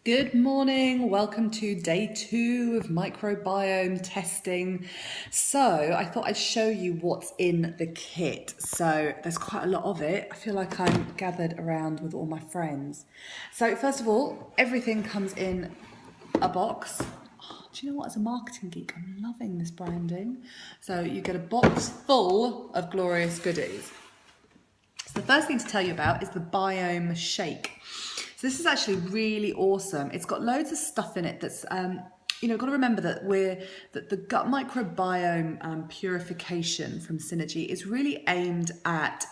Good morning, welcome to day 2 of microbiome testing. So I thought I'd show you what's in the kit. So there's quite a lot of it. I feel like I'm gathered around with all my friends. So first of all, everything comes in a box. Oh, do you know what, as a marketing geek, I'm loving this branding. So you get a box full of glorious goodies. So the first thing to tell you about is the Biome Shake. So this is actually really awesome. It's got loads of stuff in it that's, got to remember that the gut microbiome purification from Synergy is really aimed at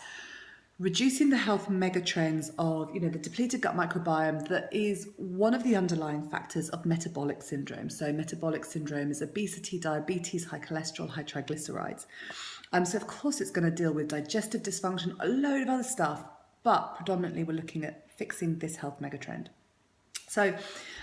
reducing the health megatrends of, the depleted gut microbiome that is one of the underlying factors of metabolic syndrome. So metabolic syndrome is obesity, diabetes, high cholesterol, high triglycerides. So of course it's going to deal with digestive dysfunction, a load of other stuff, but predominantly we're looking at fixing this health megatrend. So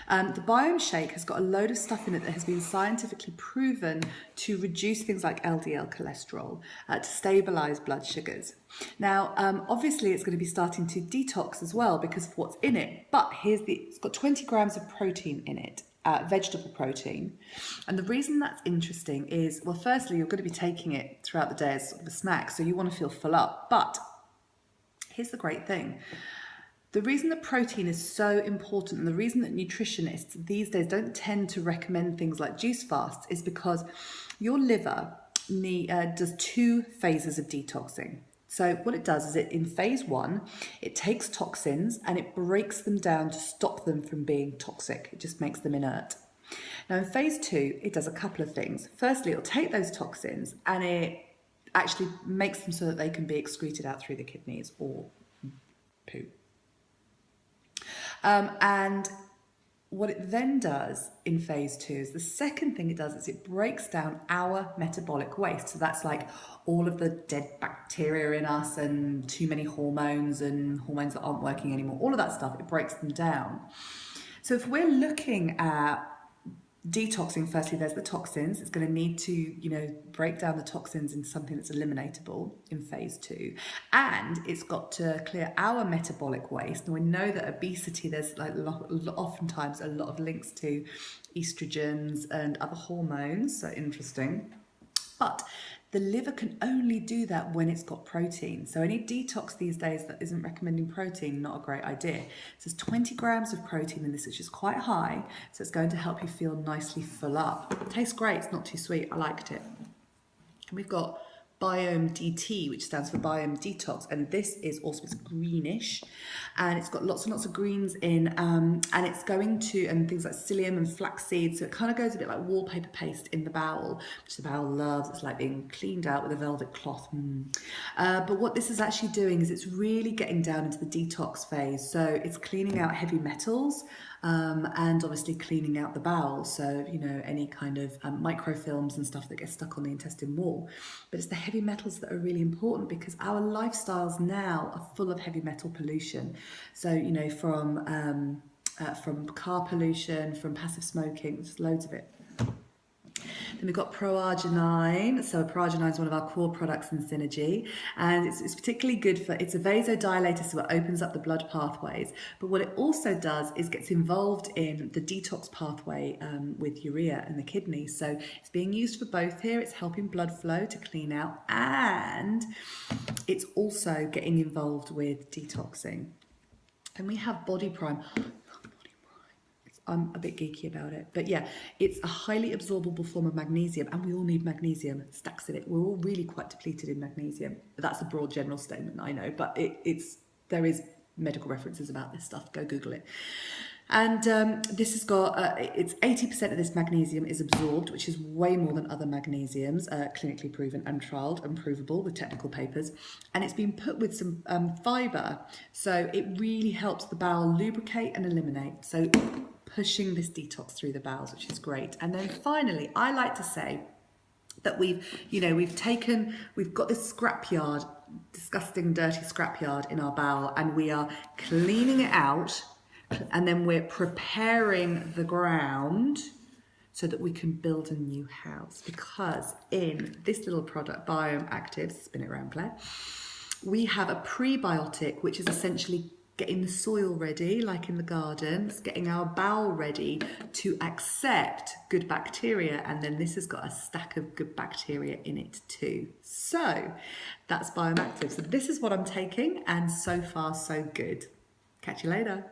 the Biome Shake has got a load of stuff in it that has been scientifically proven to reduce things like LDL cholesterol, to stabilize blood sugars. Now, obviously it's going to be starting to detox as well because of what's in it, but it's got 20 grams of protein in it. Vegetable protein. And the reason that's interesting is, well, firstly, you're going to be taking it throughout the day as sort of a snack, so you want to feel full up. But here's the great thing. The reason that protein is so important and the reason that nutritionists these days don't tend to recommend things like juice fasts is because your liver does 2 phases of detoxing. So what it does is in phase 1, it takes toxins and it breaks them down to stop them from being toxic. It just makes them inert. Now in phase 2, it does a couple of things. Firstly, it'll take those toxins and it actually makes them so that they can be excreted out through the kidneys or poo. And what it then does in phase 2 is the second thing it does is it breaks down our metabolic waste. So that's like all of the dead bacteria in us and too many hormones and hormones that aren't working anymore. All of that stuff, it breaks them down. So if we're looking at detoxing, firstly, there's the toxins. It's going to need to, break down the toxins into something that's eliminatable in phase 2. And it's got to clear our metabolic waste. And we know that obesity, there's oftentimes a lot of links to estrogens and other hormones. So interesting. But the liver can only do that when it's got protein. So any detox these days that isn't recommending protein, not a great idea. So there's 20 grams of protein in this, which is quite high. So it's going to help you feel nicely full up. It tastes great, it's not too sweet, I liked it. And we've got Biome DT, which stands for Biome Detox, and this is also, it's greenish, and it's got lots and lots of greens in, and it's going to, and things like psyllium and flaxseed, so it kind of goes a bit like wallpaper paste in the bowel, which the bowel loves. It's like being cleaned out with a velvet cloth. But what this is actually doing is it's really getting down into the detox phase, so it's cleaning out heavy metals, and obviously cleaning out the bowel, so any kind of microfilms and stuff that get stuck on the intestine wall. But it's the heavy metals that are really important because our lifestyles now are full of heavy metal pollution. So from car pollution, from passive smoking, there's loads of it. Then we've got ProArginine. So ProArginine is one of our core products in Synergy, and it's particularly good it's a vasodilator, so it opens up the blood pathways. But what it also does is gets involved in the detox pathway with urea in the kidney. So it's being used for both here. It's helping blood flow to clean out, and it's also getting involved with detoxing. Then we have Body Prime. I'm a bit geeky about it, but yeah, it's a highly absorbable form of magnesium, and we all need magnesium, stacks of it. We're all really quite depleted in magnesium. That's a broad general statement, I know, but there is medical references about this stuff. Go Google it. And this has got, it's 80% of this magnesium is absorbed, which is way more than other magnesiums, clinically proven and trialled and provable with technical papers. And it's been put with some fibre, so it really helps the bowel lubricate and eliminate. So pushing this detox through the bowels, which is great. And then finally, I like to say that we've got this scrapyard, disgusting, dirty scrapyard in our bowel, and we are cleaning it out, and then we're preparing the ground so that we can build a new house. Because in this little product, Biome Active, spin it around, Claire, we have a prebiotic, which is essentially getting the soil ready, like in the gardens, getting our bowel ready to accept good bacteria. And then this has got a stack of good bacteria in it too. So that's Biome Active. So this is what I'm taking, and so far so good. Catch you later.